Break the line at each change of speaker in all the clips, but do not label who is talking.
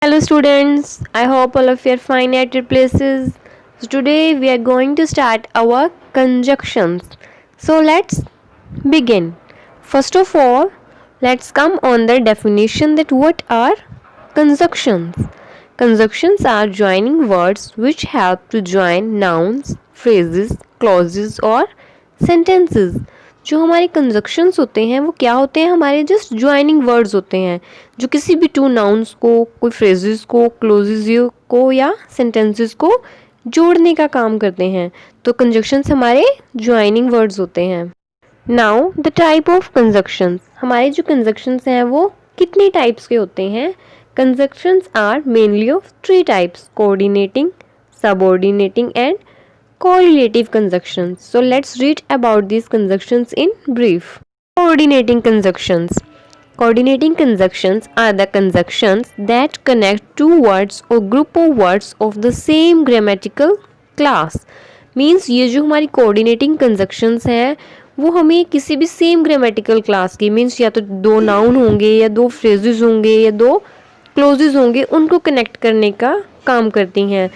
Hello students, I hope all of you are fine at your places. So today we are going to start our conjunctions. So let's begin. First of all, let's come on the definition that what are conjunctions. Conjunctions are joining words which help to join nouns, phrases, clauses or sentences. जो हमारे conjunctions होते हैं वो क्या होते हैं, हमारे just joining words होते हैं जो किसी भी टू नाउन्स को, कोई फ्रेजेस को, क्लोजेस को या सेंटेंसेस को जोड़ने का काम करते हैं. तो कंजक्शंस हमारे ज्वाइनिंग वर्ड्स होते हैं. Now the type of conjunctions, हमारे जो कंजक्शंस हैं वो कितने टाइप्स के होते हैं. Conjunctions are mainly of three types: coordinating, subordinating and correlative conjunctions. So let's read about these conjunctions in brief. Coordinating conjunctions. Coordinating conjunctions are the conjunctions that connect two words or group of words of the same grammatical class. Means ये जो हमारी coordinating conjunctions हैं वो हमें किसी भी same grammatical class की, means या तो दो नाउन होंगे या दो फ्रेजेस होंगे या दो क्लोजेस होंगे, उनको कनेक्ट करने का काम करती हैं.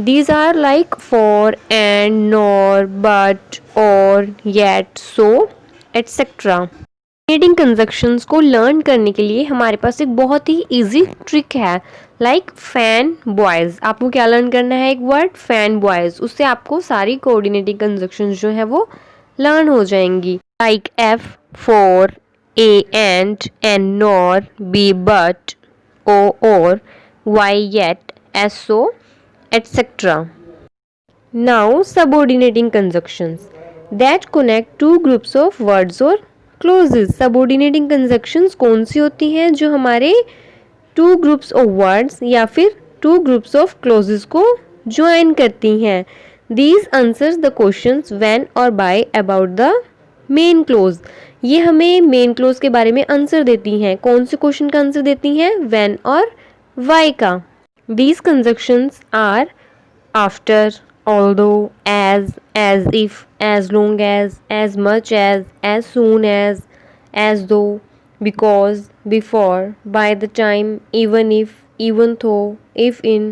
These are like for, and, nor, but, or, yet, so, etc. Coordinating conjunctions को लर्न करने के लिए हमारे पास एक बहुत ही इजी ट्रिक है. लाइक फैन बॉयज़, आपको क्या लर्न करना है, एक वर्ड फैन बॉयज़, उससे आपको सारी कोऑर्डिनेटिंग कंजक्शंस जो है वो लर्न हो जाएंगी. Like F for, A and nor, B but, O or, Y yet, S so, etc. Now subordinating conjunctions that connect two groups of words or clauses. Subordinating conjunctions कौन सी होती हैं जो हमारे two groups of words या फिर two groups of clauses को join करती हैं. These answers the questions when or by about the main clause. ये हमें main clause के बारे में आंसर देती हैं. कौन से क्वेश्चन का आंसर देती हैं, when और why का. These conjunctions are after, although, as if, as long as much as soon as though, because, before, by the time, even if, even though, if in,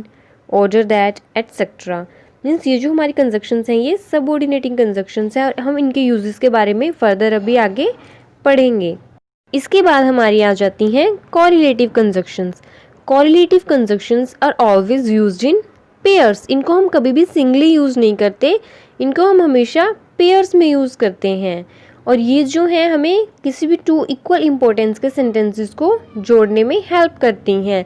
order that, etc. Means ये जो हमारी conjunctions हैं ये subordinating conjunctions हैं और हम इनके uses के बारे में फर्दर अभी आगे पढ़ेंगे. इसके बाद हमारी आ जाती हैं correlative conjunctions. Correlative conjunctions are always used in pairs. इनको हम कभी भी सिंगली यूज़ नहीं करते, इनको हम हमेशा पेयर्स में यूज़ करते हैं. और ये जो है हमें किसी भी टू इक्वल इम्पोर्टेंस के सेंटेंसेस को जोड़ने में हेल्प करती हैं.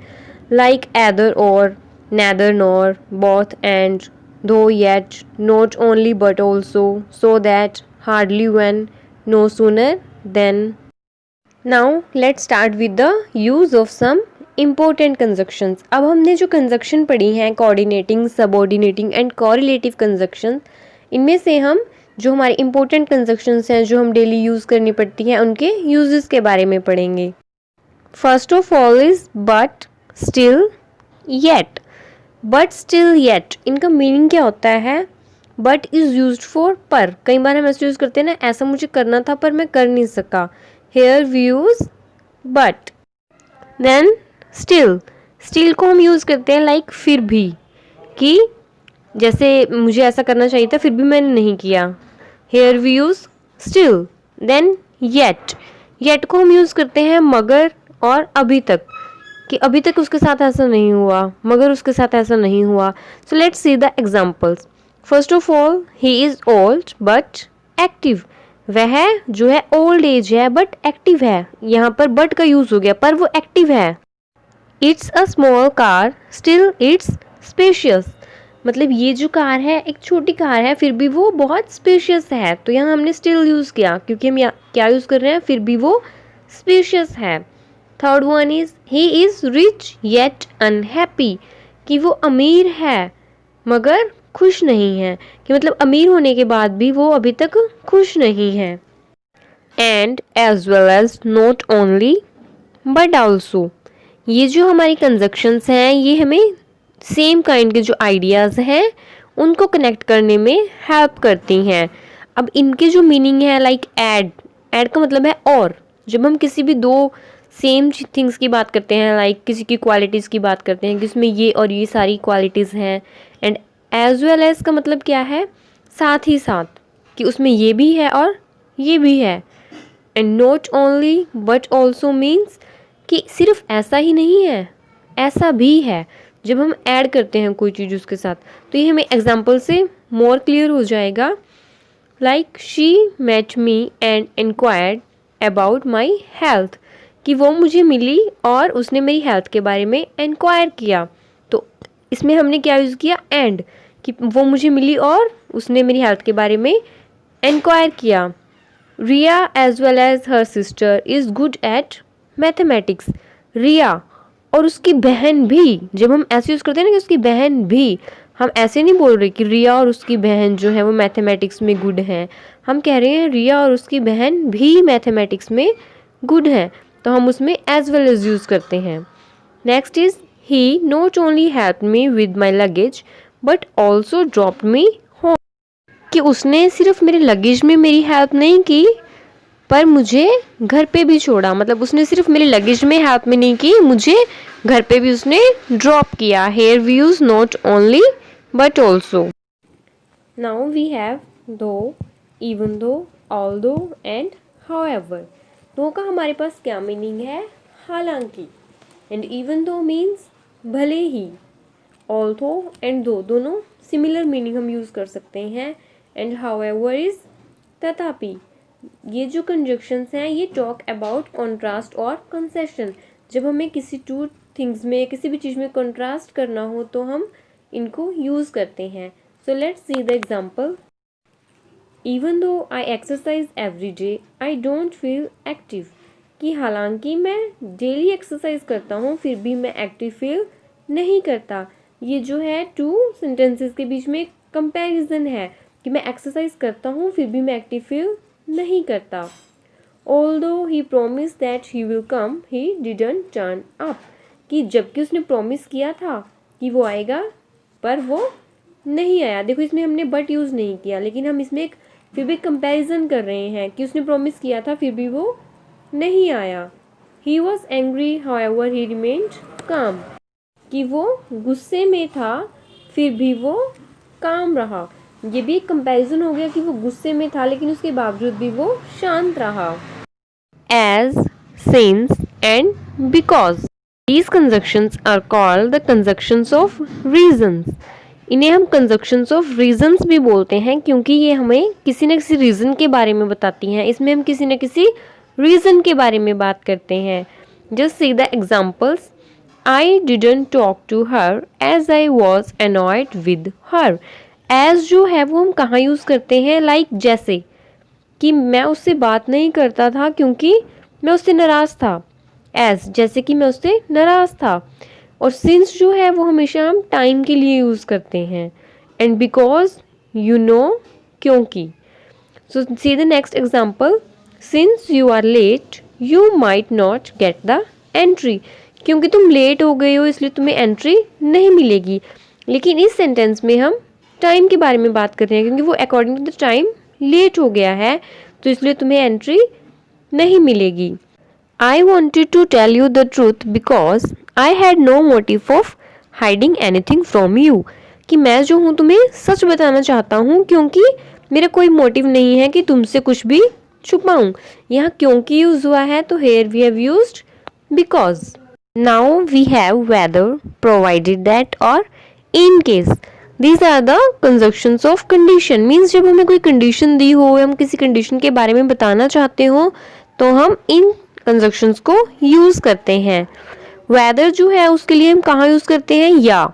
Like either or, neither nor, both and, though yet, not only but also, so that, hardly when, no sooner then. Now let's start with the use of some important conjunctions. अब हमने जो conjunction पढ़ी हैं coordinating, subordinating and correlative conjunction, इनमें से हम जो हमारे इम्पोर्टेंट कंजक्शंस हैं जो हम डेली यूज़ करनी पड़ती हैं उनके यूजेस के बारे में पढ़ेंगे. First of all is but, still, yet. But, still, yet, इनका मीनिंग क्या होता है. बट इज़ यूज्ड फॉर पर. कई बार हम ऐसे यूज़ करते हैं ना, ऐसा मुझे करना था पर मैं कर नहीं सका. Here we use but. Then still. Still को हम यूज़ करते हैं लाइक फिर भी, कि जैसे मुझे ऐसा करना चाहिए था फिर भी मैंने नहीं किया. Here we use still. Then yet. Yet को हम यूज़ करते हैं मगर और अभी तक, कि अभी तक उसके साथ ऐसा नहीं हुआ, मगर उसके साथ ऐसा नहीं हुआ. सो let's see the examples. First of all, he is old but active. वह जो है ओल्ड एज है बट एक्टिव है. यहाँ पर बट का यूज़ हो गया पर वो एक्टिव है. It's a small car, still it's spacious. मतलब ये जो कार है एक छोटी कार है फिर भी वो बहुत स्पेशियस है. तो यहाँ हमने स्टिल यूज़ किया क्योंकि हम क्या यूज़ कर रहे हैं, फिर भी वो स्पेशियस है. Third one is he is rich yet unhappy. कि वो अमीर है मगर खुश नहीं है, कि मतलब अमीर होने के बाद भी वो अभी तक खुश नहीं है. And as well as, not only but also. ये जो हमारी कंजक्शंस हैं ये हमें सेम काइंड के जो आइडियाज़ हैं उनको कनेक्ट करने में हेल्प करती हैं. अब इनके जो मीनिंग है लाइक ऐड. ऐड का मतलब है और. जब हम किसी भी दो सेम थिंग्स की बात करते हैं, लाइक किसी की क्वालिटीज़ की बात करते हैं कि उसमें ये और ये सारी क्वालिटीज़ हैं, एंड एज वेल एज का मतलब क्या है, साथ ही साथ, कि उसमें ये भी है और ये भी है। And not only but also means कि सिर्फ ऐसा ही नहीं है, ऐसा भी है। जब हम ऐड करते हैं कोई चीज़ उसके साथ, तो ये हमें एग्जाम्पल से मोर क्लियर हो जाएगा। Like she met me and inquired about my health, कि वो मुझे मिली और उसने मेरी हेल्थ के बारे में इंक्वायर किया। तो इसमें हमने क्या यूज़ किया, एंड, कि वो मुझे मिली और उसने मेरी हेल्थ के बारे में इंक्वायर किया। Riya as well as her sister is good at mathematics. Riya और उसकी बहन भी, जब हम ऐसे यूज़ करते हैं ना कि उसकी बहन भी, हम ऐसे नहीं बोल रहे कि रिया और उसकी बहन जो है वो मैथमेटिक्स में गुड हैं, हम कह रहे हैं रिया और उसकी बहन भी मैथमेटिक्स में गुड हैं, तो हम उसमें एज वेल एज यूज़ करते हैं। Next is he not only help me with my luggage but also dropped me home, कि उसने सिर्फ मेरे लगेज में मेरी हेल्प नहीं की पर मुझे घर पे भी छोड़ा। मतलब उसने सिर्फ मेरे लगेज में हेल्प में नहीं की, मुझे घर पे भी उसने ड्रॉप किया। Here we use not only but also. Now we have though, even though, although and however. दो का हमारे पास क्या मीनिंग है, हालांकि, एंड इवन दो मीन्स भले ही, ऑल्दो एंड दो दोनों सिमिलर मीनिंग हम यूज़ कर सकते हैं, एंड हाउएवर इज तथापि। ये जो कंजक्शंस हैं ये टॉक अबाउट कॉन्ट्रास्ट और कंसेशन। जब हमें किसी टू थिंग्स में, किसी भी चीज़ में कंट्रास्ट करना हो तो हम इनको यूज़ करते हैं। So let's see the example. Even though I exercise every day I don't feel active, कि हालांकि मैं डेली एक्सरसाइज करता हूँ फिर भी मैं एक्टिव फील नहीं करता। ये जो है टू सेंटेंसेस के बीच में कंपैरिजन है कि मैं एक्सरसाइज करता हूँ फिर भी मैं एक्टिव फील नहीं करता। Although he promised that he will come, he didn't turn up, कि जबकि उसने प्रॉमिस किया था कि वो आएगा पर वो नहीं आया। देखो इसमें हमने बट यूज़ नहीं किया, लेकिन हम इसमें एक फिर भी कंपैरिजन कर रहे हैं कि उसने प्रॉमिस किया था फिर भी वो नहीं आया। He was angry, however he remained calm, कि वो गुस्से में था फिर भी वो काम रहा। ये भी एक कंपैरिजन हो गया कि वो गुस्से में था लेकिन उसके बावजूद भी वो शांत रहा। As, since and because, these conjunctions are called the conjunctions of reasons. इन्हें हम conjunctions of reasons भी बोलते हैं क्योंकि ये हमें किसी न किसी रीज़न के बारे में बताती हैं। इसमें हम किसी न किसी रीज़न के बारे में बात करते हैं। Just see the examples. I didn't talk to her as I was annoyed with her. As जो है वो हम कहाँ यूज़ करते हैं, लाइक जैसे कि मैं उससे बात नहीं करता था क्योंकि मैं उससे नाराज़ था। एज जैसे कि मैं उससे नाराज़ था। और सिंस जो है वो हमेशा हम टाइम के लिए यूज़ करते हैं। एंड बिकॉज यू नो, क्योंकि। So see the next example. Since you are late you might not get the entry, क्योंकि तुम लेट हो गए हो इसलिए तुम्हें एंट्री नहीं मिलेगी। लेकिन इस सेंटेंस में हम टाइम के बारे में बात कर रहे हैं क्योंकि वो according to the time late हो गया है तो इसलिए तुम्हें एंट्री नहीं मिलेगी। I wanted to tell you the truth because I had no motive of hiding anything from you, कि मैं जो हूँ तुम्हें सच बताना चाहता हूँ क्योंकि मेरा कोई मोटिव नहीं है कि तुमसे कुछ भी छुपाऊँ। यहाँ क्योंकि यूज़ हुआ है तो here we have used because. Now we have whether, provided that or in case. These are the conjunctions of condition, means जब हमें कोई कंडीशन दी हो, हम किसी कंडीशन के बारे में बताना चाहते हो तो हम इन कंजक्शंस को यूज़ करते हैं। वेदर जो है उसके लिए हम कहाँ यूज़ करते हैं, या,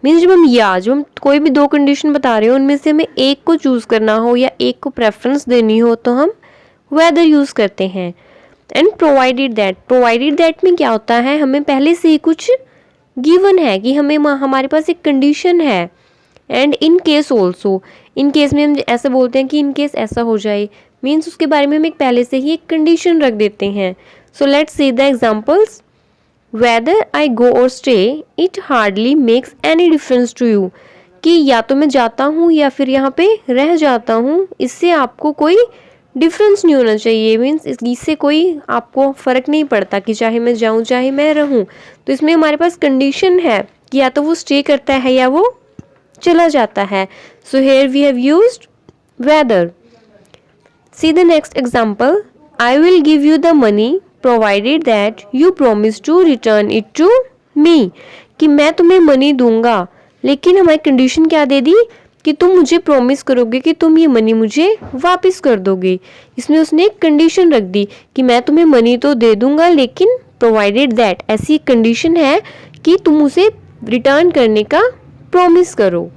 मीन्स जब हम कोई भी दो कंडीशन बता रहे हो उनमें से हमें एक को चूज़ करना हो या एक को प्रेफरेंस देनी हो तो हम वेदर यूज़ करते हैं। एंड प्रोवाइडेड दैट में क्या होता है, हमें पहले से ही कुछ गिवन है कि हमें हमारे पास एक कंडीशन है। And in case also, in case में हम ऐसा बोलते हैं कि इन केस ऐसा हो जाए, मीन्स उसके बारे में हम एक पहले से ही एक कंडीशन रख देते हैं। So let's see the examples. Whether I go or stay it hardly makes any difference to you, कि या तो मैं जाता हूँ या फिर यहाँ पे रह जाता हूँ, इससे आपको कोई डिफरेंस नहीं होना चाहिए, मीन्स इससे कोई आपको फ़र्क नहीं पड़ता कि चाहे मैं जाऊँ चाहे मैं रहूँ। तो इसमें हमारे पास कंडीशन है कि या तो वो स्टे करता है या वो चला जाता है। So here we have used whether. See the next example, I will give you the money provided that you promise to return it to me, कि मैं तुम्हें मनी दूंगा लेकिन हमारी कंडीशन क्या दे दी कि तुम मुझे प्रॉमिस करोगे कि तुम ये मनी मुझे वापस कर दोगे। इसमें उसने एक कंडीशन रख दी कि मैं तुम्हें मनी तो दे दूंगा लेकिन प्रोवाइडेड दैट, ऐसी एक कंडीशन है कि तुम उसे रिटर्न करने का प्रॉमिस करो।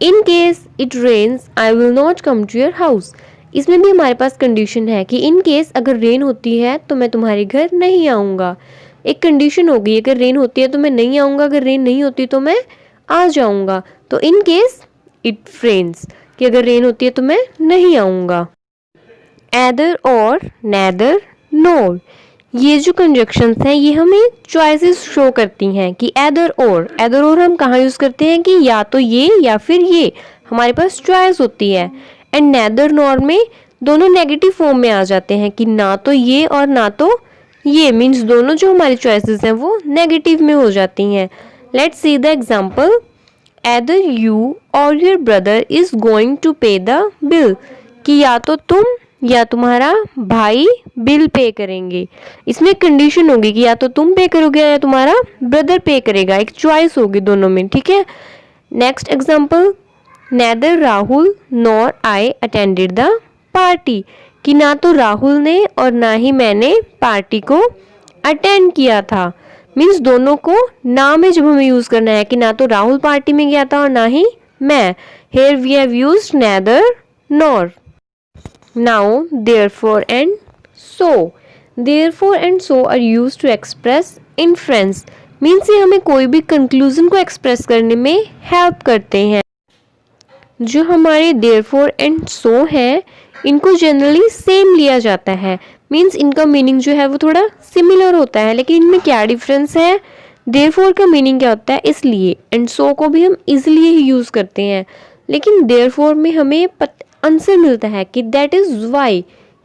In case it rains I will not come to your house, इसमें भी हमारे पास कंडीशन है कि इन केस अगर रेन होती है तो मैं तुम्हारे घर नहीं आऊँगा। एक कंडीशन होगी, अगर रेन होती है तो मैं नहीं आऊँगा, अगर रेन नहीं होती तो मैं आ जाऊँगा। तो इन केस इट रेन्स, कि अगर रेन होती है तो मैं नहीं आऊँगा। एदर और, नेदर, नोर, ये जो कंजक्शंस हैं ये हमें चॉइसेस शो करती हैं कि एदर और हम कहाँ यूज़ करते हैं कि या तो ये या फिर ये, हमारे पास चॉइस होती है। एंड नेदर नॉर में दोनों नेगेटिव फॉर्म में आ जाते हैं कि ना तो ये और ना तो ये, मीन्स दोनों जो हमारी चॉइसेस हैं वो नेगेटिव में हो जाती हैं। Let's see the example, either you or your brother is going to pay the bill, कि या तो तुम या तुम्हारा भाई बिल पे करेंगे। इसमें कंडीशन होगी कि या तो तुम पे करोगे या तुम्हारा ब्रदर पे करेगा, एक चॉइस होगी दोनों में, ठीक है। Next example, neither Rahul nor I attended the party, कि ना तो राहुल ने और ना ही मैंने पार्टी को अटेंड किया था। मीन्स दोनों को ना में जब हमें यूज़ करना है कि ना तो राहुल पार्टी में गया था और ना ही मैं, here we have used neither nor. Now therefore and so, therefore and so are used to express inference, means ये हमें कोई भी कंक्लूजन को एक्सप्रेस करने में हेल्प करते हैं। जो हमारे देयरफॉर एंड सो है इनको जनरली सेम लिया जाता है, मीन्स इनका मीनिंग जो है वो थोड़ा सिमिलर होता है, लेकिन इनमें क्या डिफरेंस है। देयरफॉर का मीनिंग क्या होता है इसलिए, एंड सो को भी हम इजीली ही यूज़ करते हैं, लेकिन देयरफॉर में हमें आंसर मिलता है कि दैट इज़ वाई,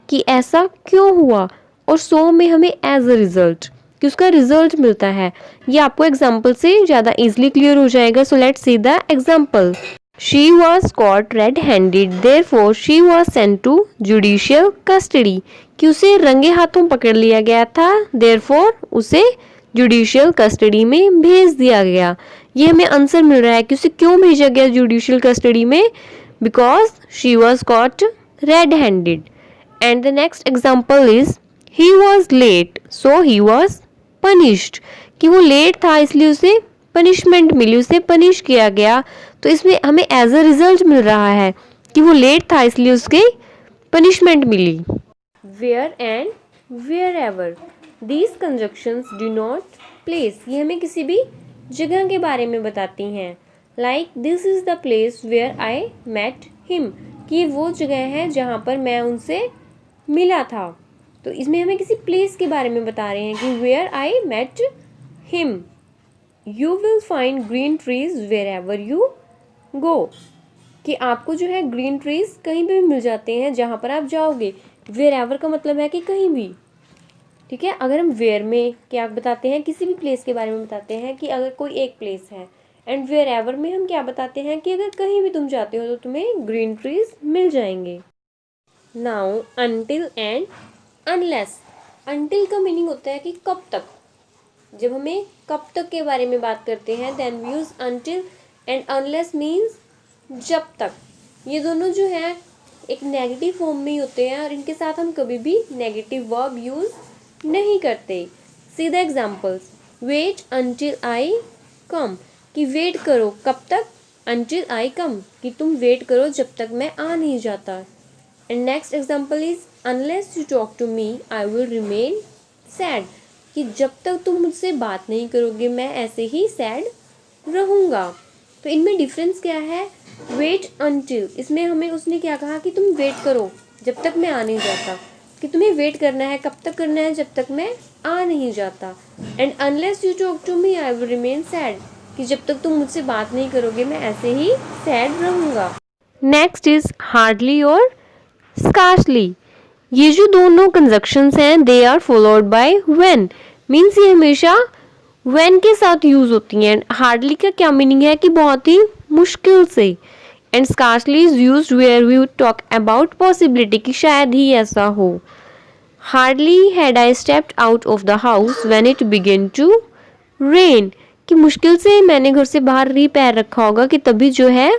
कि ऐसा क्यों हुआ, और सो में हमें एज अ रिजल्ट, कि उसका रिजल्ट मिलता है। ये आपको एग्जाम्पल से ज़्यादा इजीली क्लियर हो जाएगा। सो let's see the example, She was caught red-handed, therefore she was sent to judicial custody, कि उसे रंगे हाथों पकड़ लिया गया था, therefore उसे जुडिशियल कस्टडी में भेज दिया गया। ये हमें आंसर मिल रहा है कि उसे क्यों भेजा गया जुडिशियल कस्टडी में, because she was caught red handed. And the next example is he was late so he was punished, कि वो लेट था इसलिए उसे पनिशमेंट मिली, उसे पनिश किया गया। तो इसमें हमें एज अ रिजल्ट मिल रहा है कि वो लेट था इसलिए उसके पनिशमेंट मिली। Where and wherever, these conjunctions denote place, ये हमें किसी भी जगह के बारे में बताती हैं। Like this is the place where I met him, कि ये वो जगह है जहाँ पर मैं उनसे मिला था। तो इसमें हमें किसी प्लेस के बारे में बता रहे हैं कि where I met him. You will find green trees wherever you go, कि आपको जो है ग्रीन ट्रीज कहीं पे भी मिल जाते हैं जहाँ पर आप जाओगे। वेयर एवर का मतलब है कि कहीं भी, ठीक है। अगर हम वेयर में क्या बताते हैं, किसी भी प्लेस के बारे में बताते हैं कि अगर कोई एक प्लेस है, एंड वेयर एवर में हम क्या बताते हैं कि अगर कहीं भी तुम जाते हो तो तुम्हें ग्रीन ट्रीज मिल जाएंगे। Now until and unless, until का मीनिंग होता है कि कब तक, जब हमें कब तक के बारे में बात करते हैं then we use until, and unless means जब तक। ये दोनों जो है एक नेगेटिव फॉर्म में ही होते हैं और इनके साथ हम कभी भी नेगेटिव वर्ब यूज़ नहीं करते। See the examples, wait until I come, कि वेट करो कब तक, अनटिल आई कम, कि तुम वेट करो जब तक मैं आ नहीं जाता। And next example is unless you talk to me I will remain sad, कि जब तक तुम मुझसे बात नहीं करोगे मैं ऐसे ही सैड रहूँगा। तो इनमें डिफरेंस क्या है, वेट अनटिल, इसमें हमें उसने क्या कहा कि तुम वेट करो जब तक मैं आ नहीं जाता, कि तुम्हें वेट करना है, कब तक करना है, जब तक मैं आ नहीं जाता। And unless you talk to me I will remain sad, कि जब तक तुम मुझसे बात नहीं करोगे मैं ऐसे ही सैड रहूँगा। नेक्स्ट इज हार्डली और स्कार्सली, ये जो दोनों कंजक्शंस हैं they are followed by when, means ये हमेशा व्हेन के साथ यूज होती हैं। हार्डली का क्या मीनिंग है कि बहुत ही मुश्किल से। And scarcely is used where we talk about possibility कि शायद ही ऐसा हो। Hardly had I stepped out of the house when it began to rain, कि मुश्किल से मैंने घर से बाहर ही पैर रखा होगा कि तभी जो है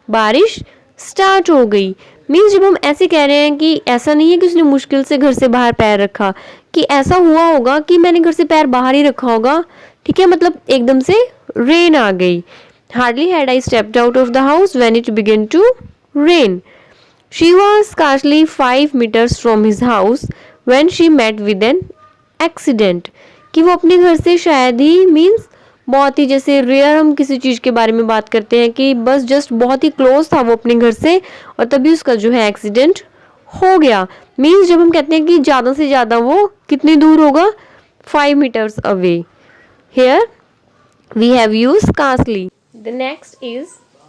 बारिश स्टार्ट हो गई। मीन्स जब हम ऐसे कह रहे हैं कि ऐसा नहीं है कि उसने मुश्किल से घर से बाहर पैर रखा, कि ऐसा हुआ होगा कि मैंने घर से पैर बाहर ही रखा होगा, ठीक है, मतलब एकदम से रेन आ गई। Hardly had I stepped out of the house when it began to rain. She was scarcely 5 meters from his house when she met with an accident, कि वो अपने घर से शायद ही मीन्स बहुत ही, जैसे रेयर हम किसी चीज़ के बारे में बात करते हैं कि बस जस्ट बहुत ही क्लोज था वो अपने घर से और तभी उसका जो है एक्सीडेंट हो गया। मीन्स जब हम कहते हैं कि ज़्यादा से ज़्यादा वो कितनी दूर होगा, 5 meters away. Here we have use scarcely. The next is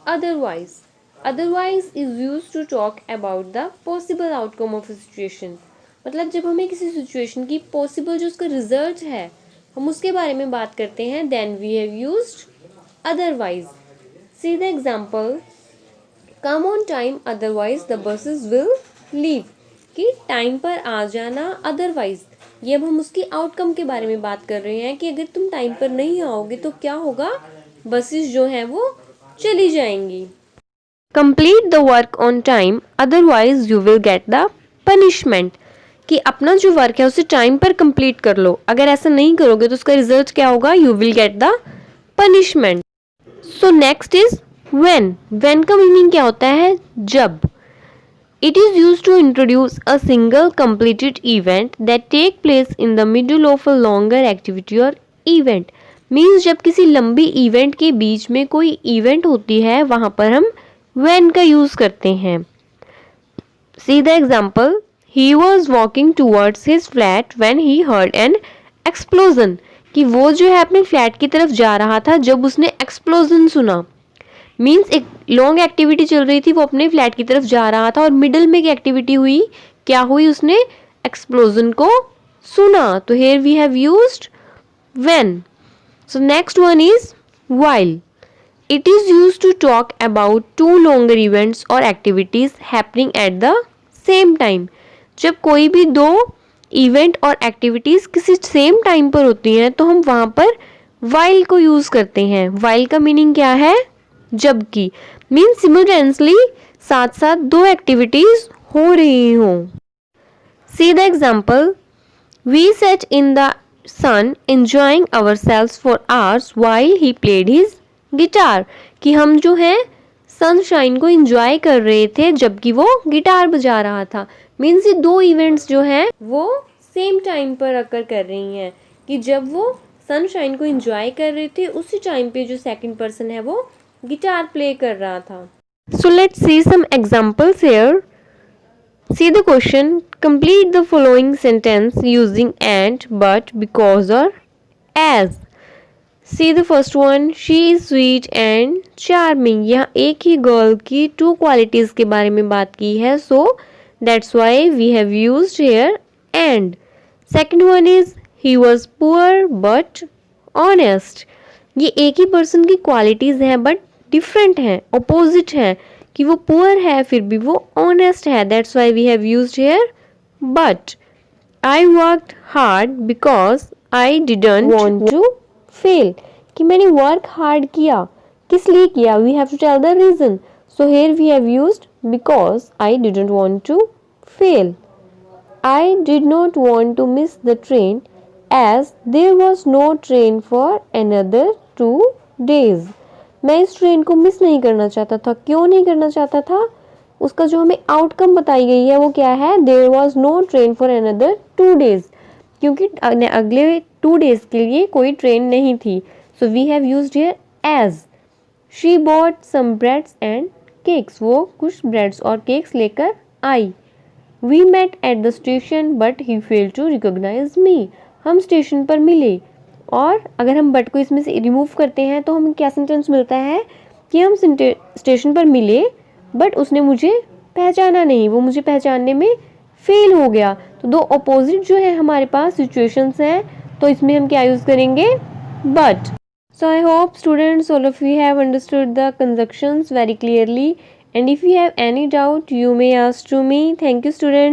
otherwise. Otherwise is use to talk about the possible outcome of a situation, मतलब जब हमें किसी सिचुएशन की पॉसिबल जो उसका रिजल्ट है हम उसके बारे में बात करते हैं, then we have used otherwise. See the example, come on time otherwise the buses will leave, कि टाइम पर आ जाना अदरवाइज। ये अब हम उसकी आउटकम के बारे में बात कर रहे हैं कि अगर तुम टाइम पर नहीं आओगे तो क्या होगा, बसेस जो हैं वो चली जाएंगी। Complete the work on time otherwise you will get the punishment, कि अपना जो वर्क है उसे टाइम पर कंप्लीट कर लो, अगर ऐसा नहीं करोगे तो उसका रिजल्ट क्या होगा, you will get the punishment. So next is when. When का मीनिंग क्या होता है, जब। It is used to introduce a single completed event that take place in the middle of a longer activity or event, means जब किसी लंबी event के बीच में कोई इवेंट होती है वहां पर हम व्हेन का यूज करते हैं। सी the example, he was walking towards his flat when he heard an explosion, कि वो जो है अपने फ्लैट की तरफ जा रहा था जब उसने एक्सप्लोजन सुना। मीन्स एक लॉन्ग एक्टिविटी चल रही थी, वो अपने फ्लैट की तरफ जा रहा था और मिडल में एक एक्टिविटी हुई, क्या हुई, उसने एक्सप्लोजन को सुना। तो here we have used when. So next one is while. It is used to talk about two longer events or activities happening at the same time, जब कोई भी दो इवेंट और एक्टिविटीज़ किसी सेम टाइम पर होती हैं तो हम वहाँ पर वाइल को यूज़ करते हैं। वाइल का मीनिंग क्या है, जबकि, मीन सिमुलटेनियसली, साथ साथ दो एक्टिविटीज़ हो रही हों। See the example, we sat in the sun enjoying our sails for hours while he played his guitar, कि हम जो है सनशाइन को एंजॉय कर रहे थे जबकि वो गिटार बजा रहा था। मीन्स ये दो इवेंट्स जो हैं वो सेम टाइम पर अकर कर रही हैं, कि जब वो सनशाइन को एंजॉय कर रहे थे उसी टाइम पे जो सेकंड पर्सन है वो गिटार प्ले कर रहा था। So let's see some examples here. See the question, complete the following sentence using and, but, because or as. See the first one, she is sweet and charming. यहाँ एक ही girl की two qualities के बारे में बात की है, सो that's why we have used here and. Second one is he was poor but honest, ये एक ही पर्सन की क्वालिटीज हैं बट डिफरेंट हैं, ऑपोजिट हैं, कि वो पुअर है फिर भी वो ऑनेस्ट है, that's why we have used here but. I worked hard because I didn't want to fail, कि मैंने वर्क हार्ड किया, किस लिए किया, we have to tell the reason, so here we have used because I didn't want to fail. I did not want to miss the train as there was no train for another 2 days. मैं इस train को miss नहीं करना चाहता था। क्यों नहीं करना चाहता था, उसका जो हमें आउटकम बताई गई है वो क्या है, there was no train for another 2 days, क्योंकि अगले 2 days के लिए कोई ट्रेन नहीं थी। So we have used here as. She bought some breads and cakes, वो कुछ ब्रेड्स और केक्स लेकर आई। We met at the station but he fail to recognize me, हम स्टेशन पर मिले, और अगर हम बट को इसमें से रिमूव करते हैं तो हमें क्या सेंटेंस मिलता है कि हम स्टेशन पर मिले बट उसने मुझे पहचाना नहीं, वो मुझे पहचानने में फेल हो गया। तो दो अपोजिट जो है हमारे पास सिचुएशंस हैं, तो इसमें हम क्या यूज करेंगे, but. So I hope students all of you have understood the conjunctions very clearly, and if you have any doubt you may ask to me. Thank you students.